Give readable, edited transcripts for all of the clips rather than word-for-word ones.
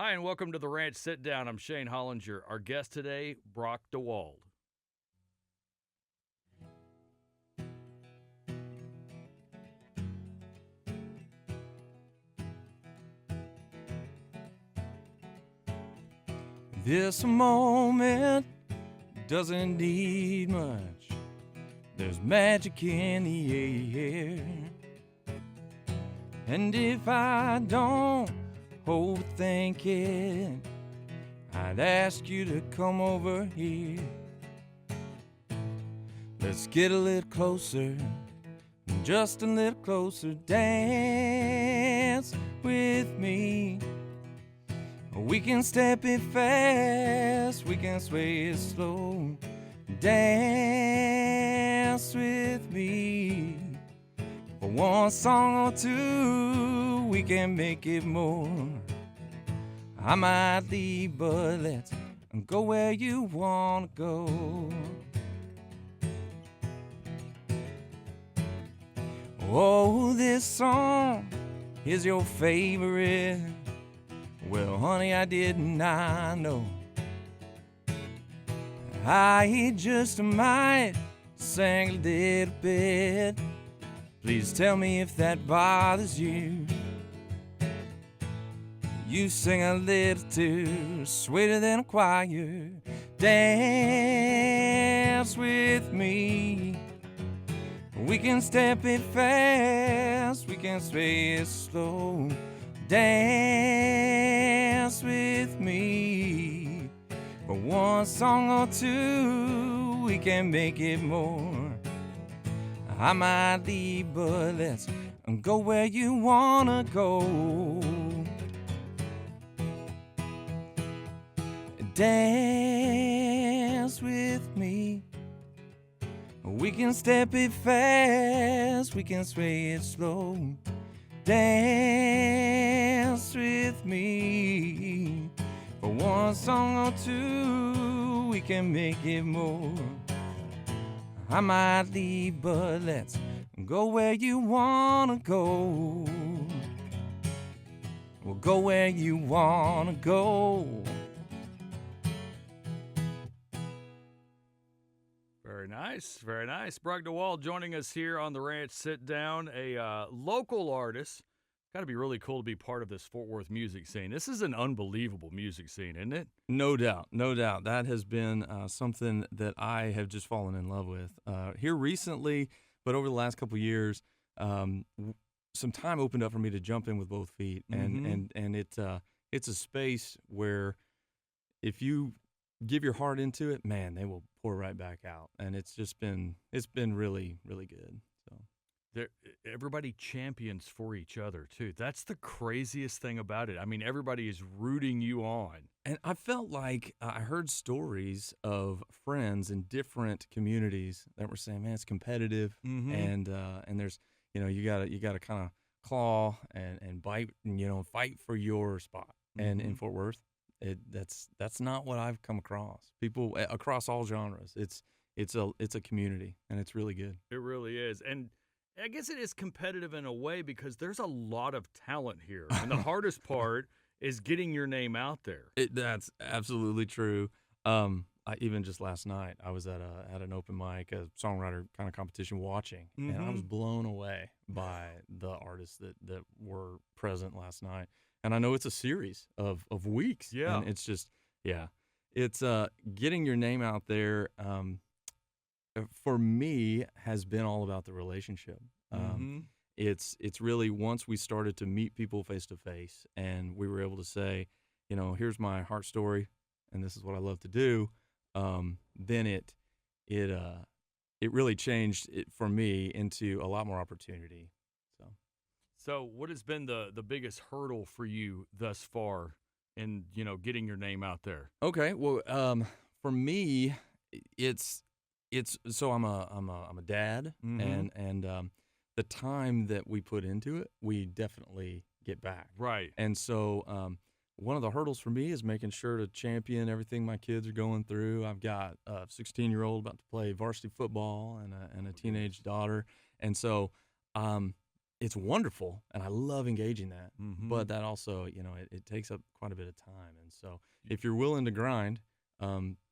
Hi, and welcome to the Ranch Sit Down. I'm Shane Hollinger. Our guest today, Brock Dewald. This moment doesn't need much. There's magic in the air. And if I don't overthink it, I'd ask you to come over here. Let's get a little closer, just a little closer. Dance with me. We can step it fast, we can sway it slow. Dance with me. For one song or two, we can make it more. I might leave, but let's go where you wanna go. Oh, this song is your favorite. Well, honey, I didn't know. I just might sing a little bit. Please tell me if that bothers you. You sing a little too sweeter than a choir. Dance with me. We can step it fast, we can sway it slow. Dance with me. For one song or two, we can make it more. I might leave, but let's go where you wanna go. Dance with me. We can step it fast, we can sway it slow. Dance with me. For one song or two, we can make it more. I might leave, but let's go where you wanna go. We'll go where you wanna go. Very nice, very nice. Brock Dewald joining us here on the Ranch Sit Down, a local artist. Got to be really cool to be part of this Fort Worth music scene. This is an unbelievable music scene, isn't it? No doubt, no doubt. That has been something that I have just fallen in love with here recently, but over the last couple of years, some time opened up for me to jump in with both feet, and it's a space where if you give your heart into it, man, they will pour right back out, and it's been really, really good. So. Everybody champions for each other, too. That's the craziest thing about it. I mean, everybody is rooting you on. And I felt like I heard stories of friends in different communities that were saying, man, it's competitive. And there's, you gotta kind of claw and bite and, fight for your spot. And in Fort Worth, that's not what I've come across. People across all genres. It's a community, and it's really good. It really is. And I guess it is competitive in a way because there's a lot of talent here. And the hardest part is getting your name out there. That's absolutely true. Even just last night, I was at an open mic, a songwriter kind of competition watching, and I was blown away by the artists that were present last night. And I know it's a series of weeks. Yeah. And it's just, it's getting your name out there. For me, has been all about the relationship. It's really once we started to meet people face to face, and we were able to say, here's my heart story, and this is what I love to do. Then it really changed it for me into a lot more opportunity. So what has been the biggest hurdle for you thus far in getting your name out there? Okay, well, for me, it's so I'm a dad, and the time that we put into it, we definitely get back. Right. And so one of the hurdles for me is making sure to champion everything my kids are going through. I've got a 16-year-old about to play varsity football and a teenage daughter, and so it's wonderful, and I love engaging that. Mm-hmm. But that also, it takes up quite a bit of time. And so if you're willing to grind,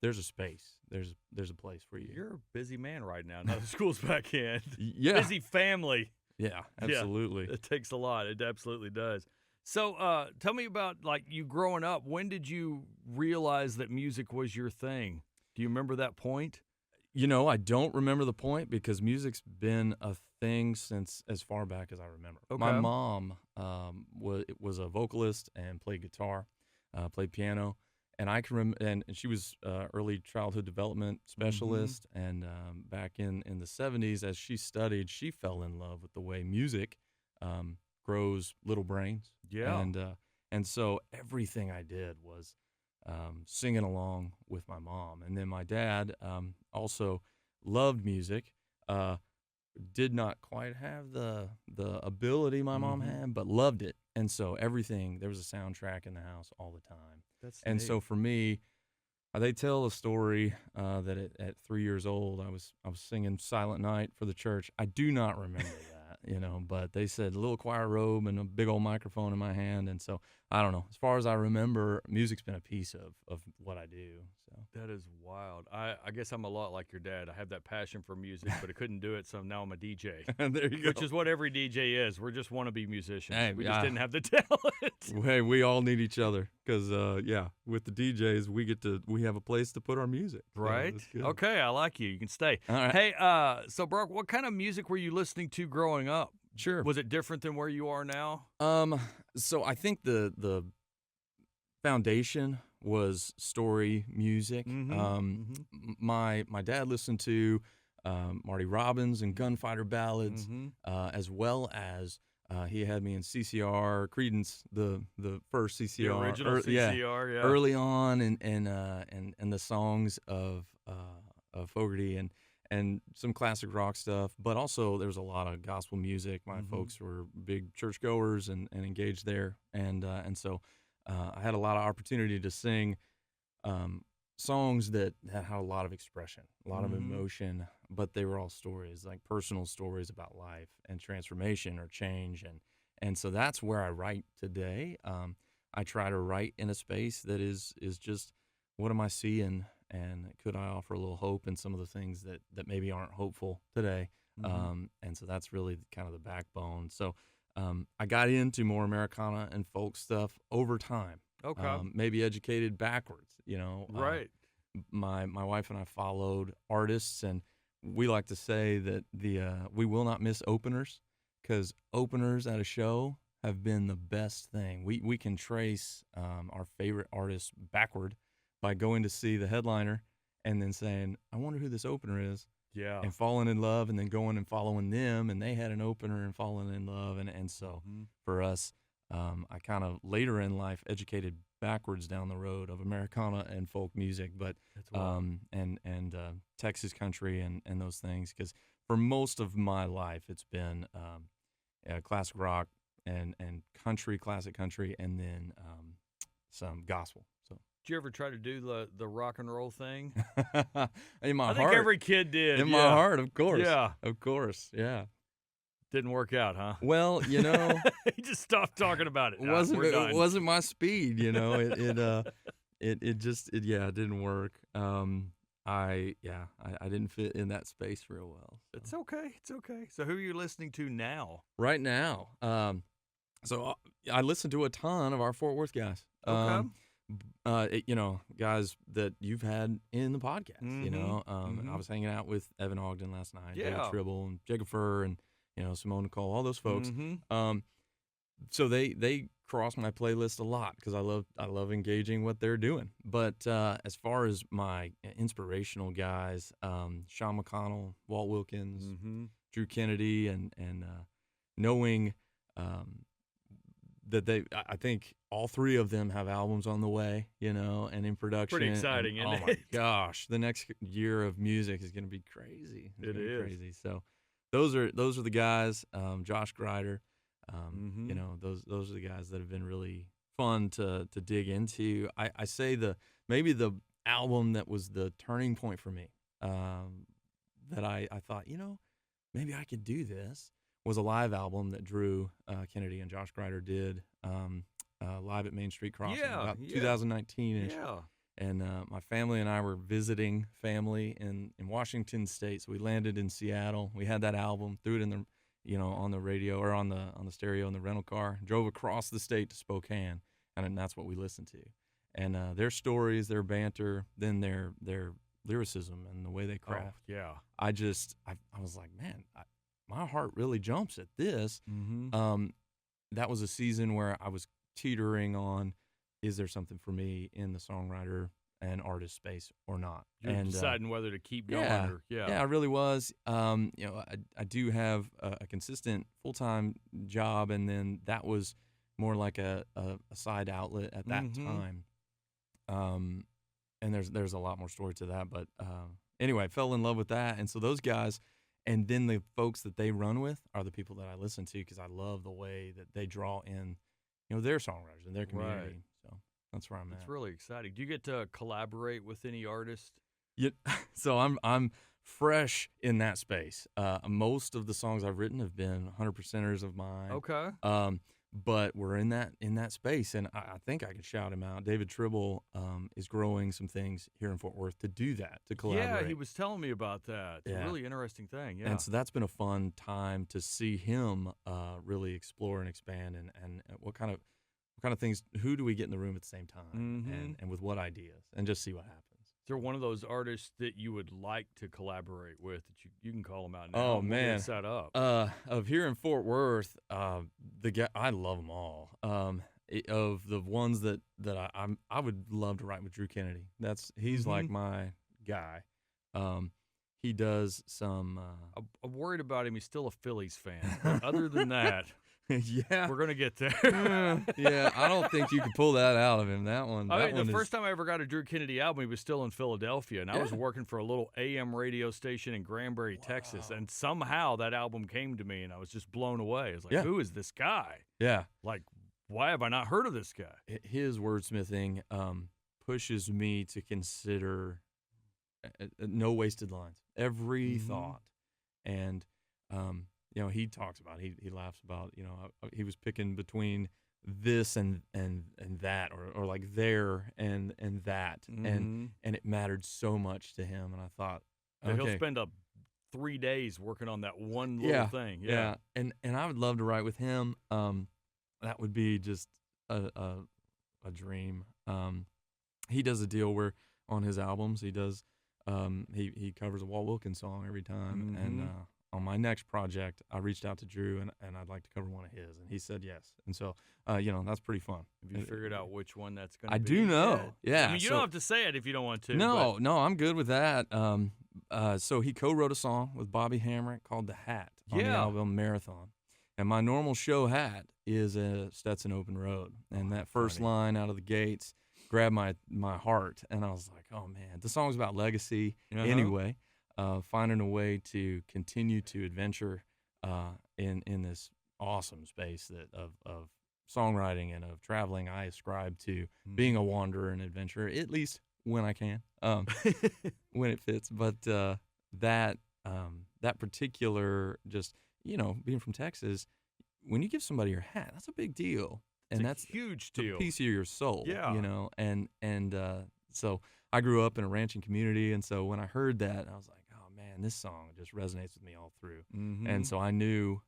there's a space. There's a place for you. You're a busy man right now. Now the school's back in. Yeah. Busy family. Yeah, absolutely. Yeah, it takes a lot. It absolutely does. So tell me about, like, you growing up. When did you realize that music was your thing? Do you remember that point? I don't remember the point because music's been a thing since as far back as I remember. Okay. My mom was a vocalist and played guitar, played piano, and I can and she was early childhood development specialist. And back in the 70s, as she studied, she fell in love with the way music grows little brains. Yeah. And so everything I did was singing along with my mom. And then my dad also loved music, did not quite have the ability my mom had, but loved it. And so everything, there was a soundtrack in the house all the time. That's and neat. so for me, they tell a story that at 3 years old, I was singing Silent Night for the church. I do not remember that, but they said a little choir robe and a big old microphone in my hand. And so I don't know. As far as I remember, music's been a piece of what I do. So That is wild. I guess I'm a lot like your dad. I have that passion for music, but I couldn't do it, so now I'm a DJ. There you go. Which is what every DJ is. We're just wannabe musicians. Hey, we just didn't have the talent. Hey, we all need each other because, with the DJs, we have a place to put our music. So Right? that's good. Okay, I like you. You can stay. All right. Hey, so Brock, what kind of music were you listening to growing up? Sure. Was it different than where you are now? So I think the foundation was story music. My dad listened to Marty Robbins and gunfighter ballads, as well as he had me in CCR, Creedence, the first CCR, The original CCR, yeah. early on, and the songs of Fogerty and some classic rock stuff, but also there was a lot of gospel music. My folks were big churchgoers and engaged there, and so I had a lot of opportunity to sing songs that had a lot of expression, a lot of emotion, but they were all stories, like personal stories about life and transformation or change, and so that's where I write today. I try to write in a space that is just, what am I seeing? And could I offer a little hope in some of the things that maybe aren't hopeful today? And so that's really kind of the backbone. So I got into more Americana and folk stuff over time. Okay. Maybe educated backwards, Right. My wife and I followed artists, and we like to say that we will not miss openers, because openers at a show have been the best thing. We can trace our favorite artists backward by going to see the headliner and then saying, I wonder who this opener is. Yeah. And falling in love, and then going and following them, and they had an opener and falling in love. And so for us, I kind of later in life educated backwards down the road of Americana and folk music, but and Texas country and those things, because for most of my life it's been classic rock and country, classic country, and then some gospel. So Did you ever try to do the rock and roll thing? in my I heart, think every kid did. in my heart, of course. Yeah. Of course. Yeah. Didn't work out, huh? Well, He just stopped talking about it. it wasn't We're done. it wasn't my speed, it just didn't work. I didn't fit in that space real well. So. It's okay. It's okay. So who are you listening to now? Right now, so I listen to a ton of our Fort Worth guys. Okay. Guys that you've had in the podcast. Mhm. I was hanging out with Evan Ogden last night, David Yeah. Tribble, and Jacob Furr, and Simone Nicole, all those folks. Mhm. So they cross my playlist a lot because I love engaging what they're doing. But as far as my inspirational guys, Sean McConnell, Walt Wilkins, Mhm. Drew Kennedy, and knowing that I think all three of them have albums on the way, and in production. Pretty exciting, and, isn't oh my it? gosh, the next year of music is going to be crazy. It's It gonna be is. crazy. So those are the guys. Josh Greider, Mhm. those are the guys that have been really fun to dig into. I say maybe the album that was the turning point for me, that I thought, maybe I could do this, was a live album that Drew Kennedy and Josh Greider did live at Main Street Crossing about 2019-ish. Yeah. And my family and I were visiting family in Washington State, so we landed in Seattle. We had that album, threw it in the, on the radio or on the stereo in the rental car, drove across the state to Spokane, and that's what we listened to. And their stories, their banter, then their lyricism and the way they craft. Oh, yeah. I was like, man, my heart really jumps at this. Mm-hmm. That was a season where I was teetering on, is there something for me in the songwriter and artist space or not? You're deciding whether to keep going. Yeah, I really was. I do have a consistent full-time job, and then that was more like a side outlet at that time. And there's a lot more story to that, but anyway, I fell in love with that, and so those guys, and then the folks that they run with are the people that I listen to because I love the way that they draw in, their songwriters and their community. Right. So that's where I'm at. It's really exciting. Do you get to collaborate with any artist? Yeah, so I'm fresh in that space. Most of the songs I've written have been 100%ers of mine. Okay. But we're in that space, and I think I can shout him out. David Tribble is growing some things here in Fort Worth to do that, to collaborate. Yeah, he was telling me about that. It's a really interesting thing. Yeah. And so that's been a fun time to see him really explore and expand, and what kind of things. Who do we get in the room at the same time, and with what ideas, and just see what happens. Is there one of those artists that you would like to collaborate with that you can call them out now? Oh, man. We'll set up. Of here in Fort Worth, the guy, I love them all. Of the ones that I would love to write with Drew Kennedy. He's like my guy. He does some. I'm worried about him. He's still a Phillies fan. But other than that. Yeah, we're gonna get there. Yeah, I don't think you can pull that out of him. The first time I ever got a Drew Kennedy album, he was still in Philadelphia, and I was working for a little AM radio station in Granbury, Texas, and somehow that album came to me, and I was just blown away. I was like, who is this guy? Yeah, like, why have I not heard of this guy? His wordsmithing pushes me to consider no wasted lines, every thought, and he talks about, he laughs about, he was picking between this and that, or like there and that, and it mattered so much to him. And I thought, okay. He'll spend 3 days working on that one little thing. Yeah. And I would love to write with him. That would be just a dream. He does a deal where on his albums, he does, he covers a Walt Wilkins song every time. And, on my next project, I reached out to Drew, and I'd like to cover one of his, and he said yes. And so, that's pretty fun. Have you figured out which one that's going to be? I do know, yeah. I mean, you don't have to say it if you don't want to. No, I'm good with that. So he co-wrote a song with Bobby Hamrick called The Hat on the album Marathon. And my normal show hat is a Stetson Open Road. And that first line out of the gates grabbed my heart, and I was like, oh, man. The song's about legacy anyway. Finding a way to continue to adventure in this awesome space of songwriting and of traveling. I ascribe to being a wanderer and adventurer, at least when I can, when it fits. But that particular, just being from Texas, when you give somebody your hat, that's a big deal, and that's a huge deal, a piece of your soul. Yeah, and so I grew up in a ranching community, and so when I heard that, I was like, and this song just resonates with me all through. And so I knew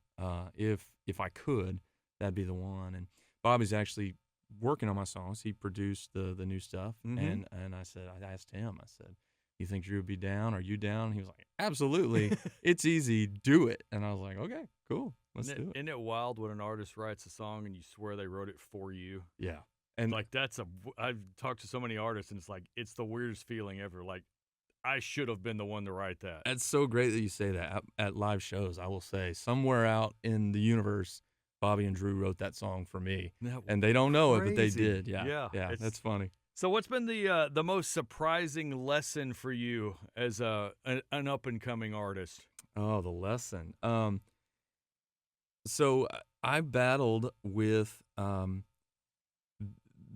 if I could, that'd be the one. And Bobby's actually working on my songs. He produced the new stuff. And I asked him, I said, you think Drew would be down? Are you down? And he was like, absolutely. It's easy. Do it. And I was like, okay, cool. Let's do it. Isn't it wild when an artist writes a song and you swear they wrote it for you? Yeah. And like, I've talked to so many artists, and it's like, it's the weirdest feeling ever. Like, I should have been the one to write that. That's so great that you say that. At live shows, I will say, somewhere out in the universe, Bobby and Drew wrote that song for me. And they don't know it, but they did. Yeah, that's funny. So what's been the most surprising lesson for you as an up-and-coming artist? Oh, the lesson. So I battled with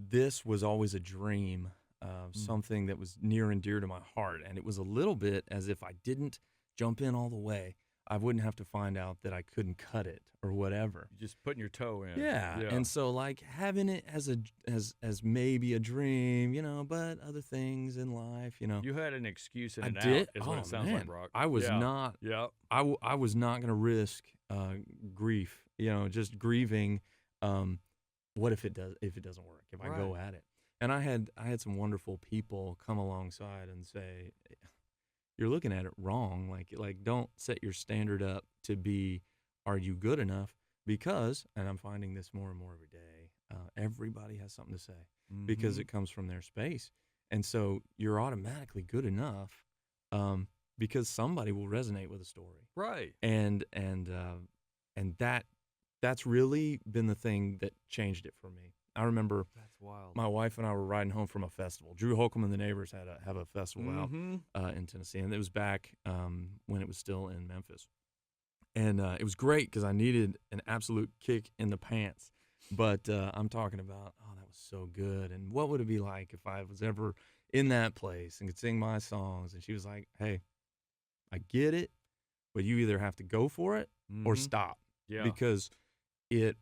this was always a dream. Something that was near and dear to my heart. And it was a little bit as if I didn't jump in all the way, I wouldn't have to find out that I couldn't cut it or whatever. Just putting your toe in. Yeah. And so like having it as maybe a dream, but other things in life, You had an excuse and I an did. out is what it sounds like, Brock. I was Yeah. not. Yeah. I was not going to risk grief. Just grieving. What if it doesn't work? If I go at it, and I had some wonderful people come alongside and say, "You're looking at it wrong. Like don't set your standard up to be, are you good enough?" Because, and I'm finding this more and more every day, everybody has something to say because it comes from their space, and so you're automatically good enough because somebody will resonate with a story, right? And that's really been the thing that changed it for me. I remember That's wild. my wife and I were riding home from a festival. Drew Holcomb and the Neighbors have a festival out in Tennessee, and it was back when it was still in Memphis. And it was great because I needed an absolute kick in the pants. But I'm talking about, that was so good. And what would it be like if I was ever in that place and could sing my songs? And she was like, hey, I get it, but you either have to go for it or stop. Yeah. Because it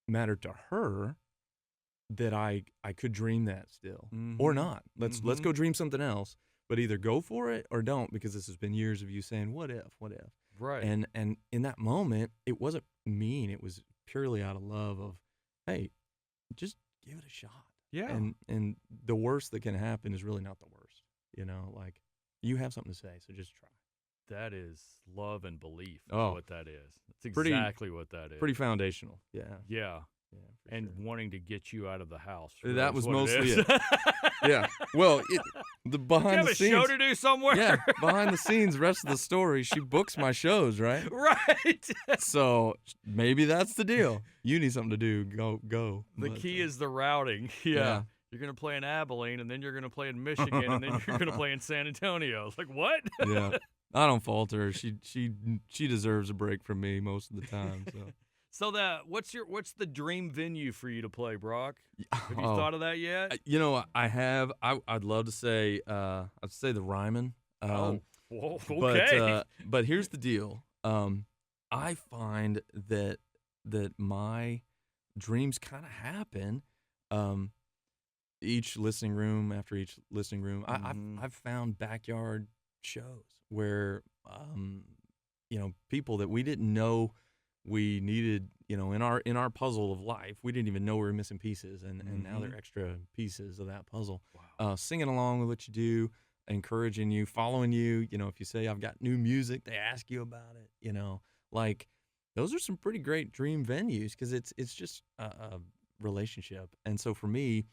mattered to her that I could dream that still or not. Let's go dream something else, but either go for it or don't, because this has been years of you saying, what if? Right. And in that moment, it wasn't mean. It was purely out of love of, hey, just give it a shot. Yeah. And the worst that can happen is really not the worst. Like you have something to say, so just try. That is love and belief. Oh, what that is. That's exactly what that is. Pretty foundational. Yeah. Yeah. Yeah, and wanting to get you out of the house. Really that was mostly it. Yeah. Well, the behind the scenes. You have a show to do somewhere. Yeah. Behind the scenes, rest of the story, she books my shows, right? Right. So maybe that's the deal. You need something to do. Go. The key is the routing. Yeah. You're going to play in Abilene, and then you're going to play in Michigan, and then you're going to play in San Antonio. It's like, what? Yeah. I don't fault her. She deserves a break from me most of the time. So what's the dream venue for you to play, Brock? Have you thought of that yet? I have. I'd love to say I'd say the Ryman. Whoa, okay. But here's the deal. I find that my dreams kind of happen. Each listening room after each listening room, I've found backyard shows where people that we didn't know we needed, in our puzzle of life, we didn't even know we were missing pieces, and now they're extra pieces of that puzzle. Wow. Singing along with what you do, encouraging you, following you. If you say I've got new music, they ask you about it. Like those are some pretty great dream venues because it's just a relationship. And so for me,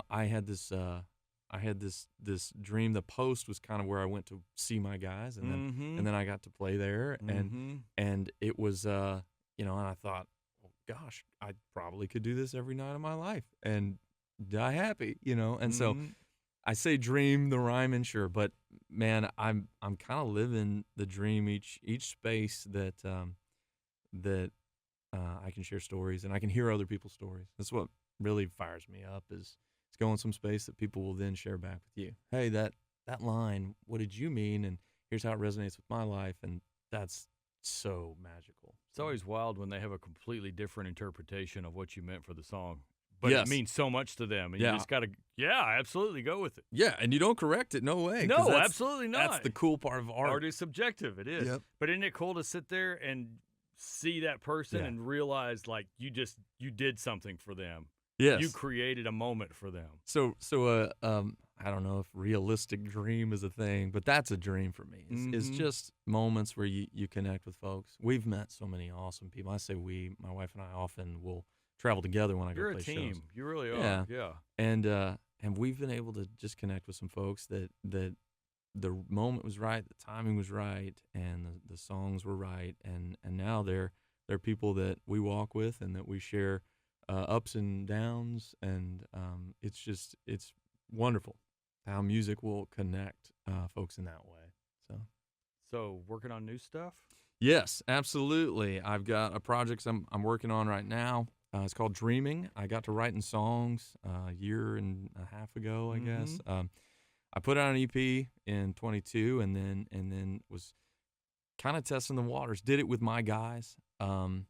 I had this dream. The Post was kind of where I went to see my guys, and then I got to play there, and it was and I thought, oh gosh, I probably could do this every night of my life and die happy, and so I say dream the Ryman, sure, but man, I'm kind of living the dream each space that I can share stories and I can hear other people's stories. That's what really fires me up is go in some space that people will then share back with you. Hey, that line, what did you mean? And here's how it resonates with my life. And that's so magical. It's always wild when they have a completely different interpretation of what you meant for the song. But it means so much to them. And you just got to, absolutely go with it. Yeah, and you don't correct it. No way. No, absolutely not. That's the cool part of art. Art is subjective. It is. Yep. But isn't it cool to sit there and see that person and realize, like, you did something for them. Yes. You created a moment for them. So I don't know if realistic dream is a thing, but that's a dream for me. It's just moments where you connect with folks. We've met so many awesome people. I say my wife and I often will travel together when I go play shows. You're a team. You really are. Yeah. And we've been able to just connect with some folks that the moment was right, the timing was right, and the songs were right, and now they're people that we walk with and that we share ups and downs, and it's wonderful how music will connect folks in that way. So working on new stuff? Yes, absolutely. I've got a project I'm working on right now. It's called Dreaming. I got to writing songs a year and a half ago, I guess. I put out an EP in 22, and then was kind of testing the waters. Did it with my guys, and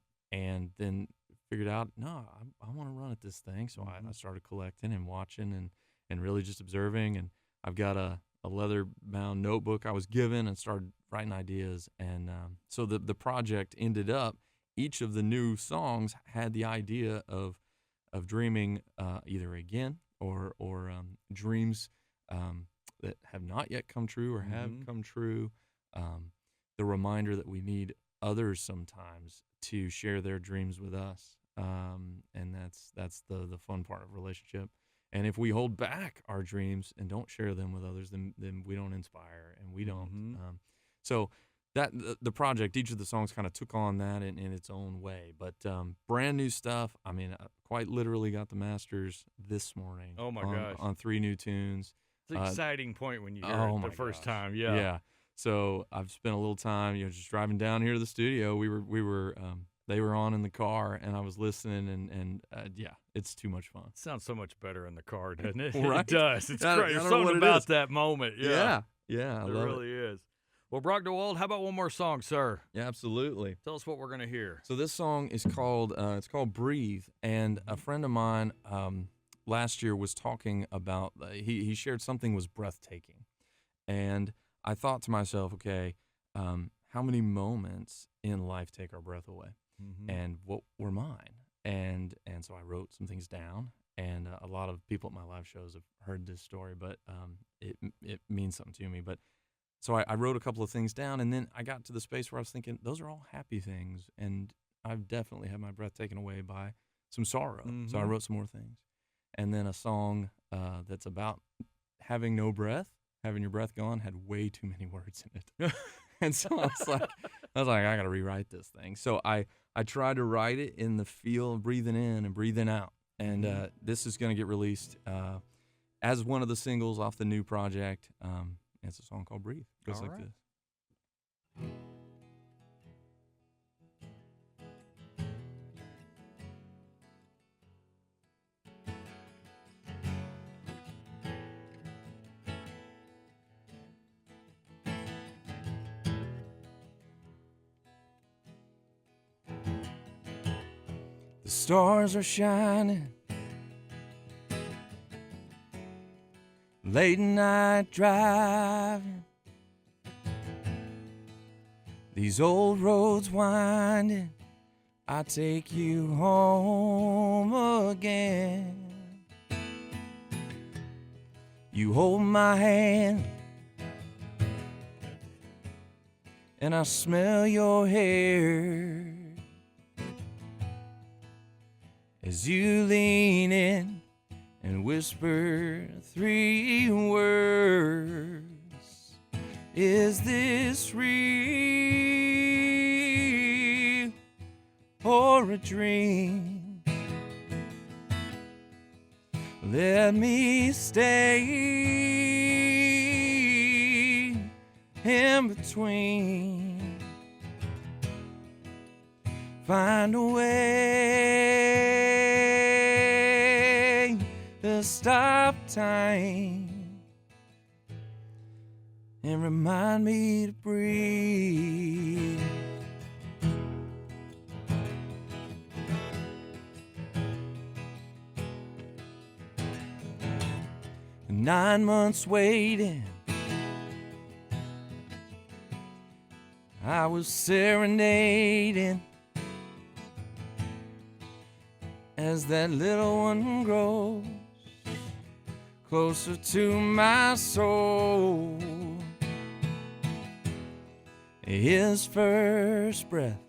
then figured out, no, I want to run at this thing. So I started collecting and watching and really just observing. And I've got a leather-bound notebook I was given and started writing ideas. And so the project ended up, each of the new songs had the idea of dreaming either again or dreams that have not yet come true or have come true. The reminder that we need others sometimes to share their dreams with us. And that's the fun part of a relationship. And if we hold back our dreams and don't share them with others, then we don't inspire and we don't. So that the project, each of the songs kind of took on that in its own way. But brand new stuff. I mean, I quite literally got the masters this morning. Oh my gosh! On 3 new tunes. It's an exciting point when you hear it the first time. Yeah. Yeah. So I've spent a little time, just driving down here to the studio. We were they were on in the car, and I was listening, and yeah, it's too much fun. It sounds so much better in the car, doesn't it? Right? It does. It's I great. There's don't know something what it about is. that moment. Yeah. Yeah, I It love really is. Well, Brock Dewald, how about one more song, sir? Yeah, absolutely. Tell us what we're going to hear. So this song is called Breathe, and a friend of mine last year was talking about he shared something was breathtaking, and I thought to myself, okay, how many moments in life take our breath away, and what were mine? And so I wrote some things down, and a lot of people at my live shows have heard this story, but it means something to me. But so I wrote a couple of things down, and then I got to the space where I was thinking, those are all happy things, and I've definitely had my breath taken away by some sorrow. So I wrote some more things. And then a song that's about having no breath, having your breath gone, had way too many words in it. And so I was like, I got to rewrite this thing. So I tried to write it in the feel of breathing in and breathing out. And this is going to get released as one of the singles off the new project. It's a song called Breathe. It goes like this. The stars are shining, late night driving, these old roads winding, I take you home again. You hold my hand, and I smell your hair as you lean in and whisper 3 words. Is this real or a dream? Let me stay in between. Find a way to stop time and remind me to breathe. And 9 months waiting, I was serenading as that little one grows closer to my soul. His first breath,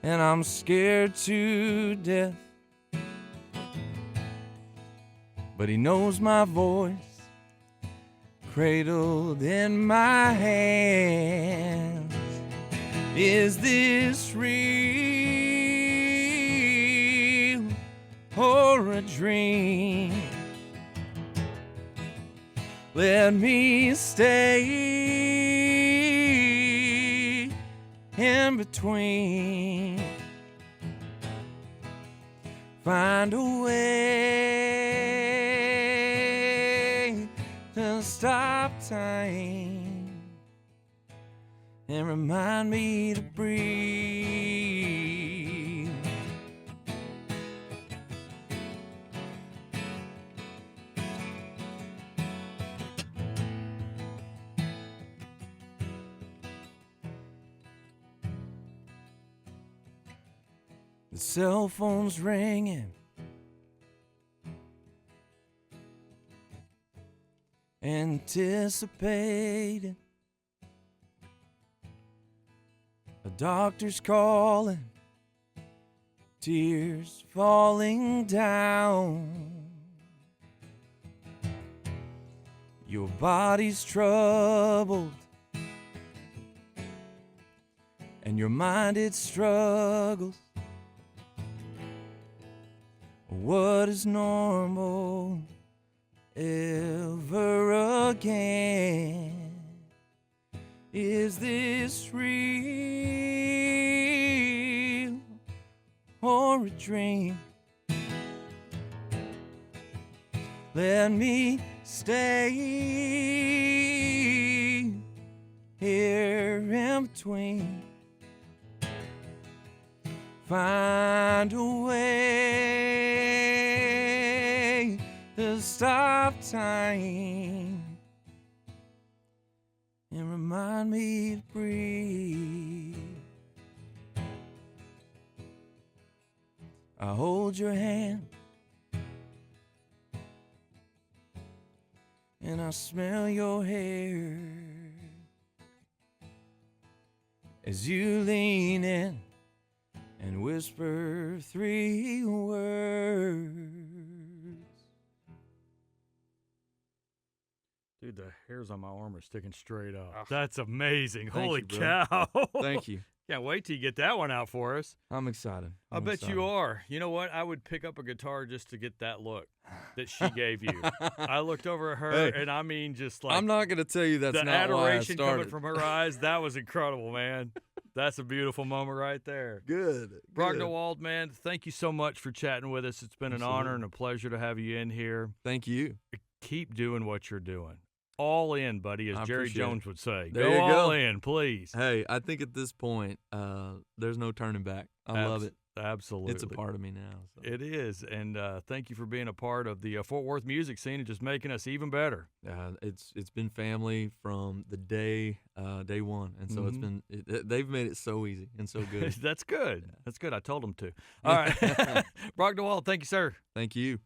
and I'm scared to death, but he knows my voice, cradled in my hands. Is this real or a dream? Let me stay in between. Find a way to stop time and remind me to breathe. The cell phone's ringing, anticipating. The doctor's calling, tears falling down. Your body's troubled, and your mind it struggles. What is normal ever again? Is this real or a dream? Let me stay here in between. Find a way to stop time and remind me to breathe. I hold your hand and I smell your hair as you lean in and whisper 3 words. Dude, the hairs on my arm are sticking straight up. That's amazing. Thank Holy you, bro. cow. Thank you. Can't wait till you get that one out for us. I'm excited. I bet you are. You know what? I would pick up a guitar just to get that look that she gave you. I looked over at her, and I mean, just like I'm not going to tell you that's the not why I adoration started. coming from her eyes. That was incredible, man. That's a beautiful moment right there. Good. Brock good. Dewald, man, thank you so much for chatting with us. It's been an honor and a pleasure to have you in here. Thank you. Keep doing what you're doing. All in, buddy, as I Jerry appreciate Jones it. would say. There Go you all go. in, please. Hey, I think at this point, there's no turning back. I love it. Absolutely. It's a part of me now. So. It is, and thank you for being a part of the Fort Worth music scene and just making us even better. It's been family from the day one, and so they've made it so easy and so good. That's good. That's good. I told them to. All right. Brock Dewald, thank you, sir. Thank you.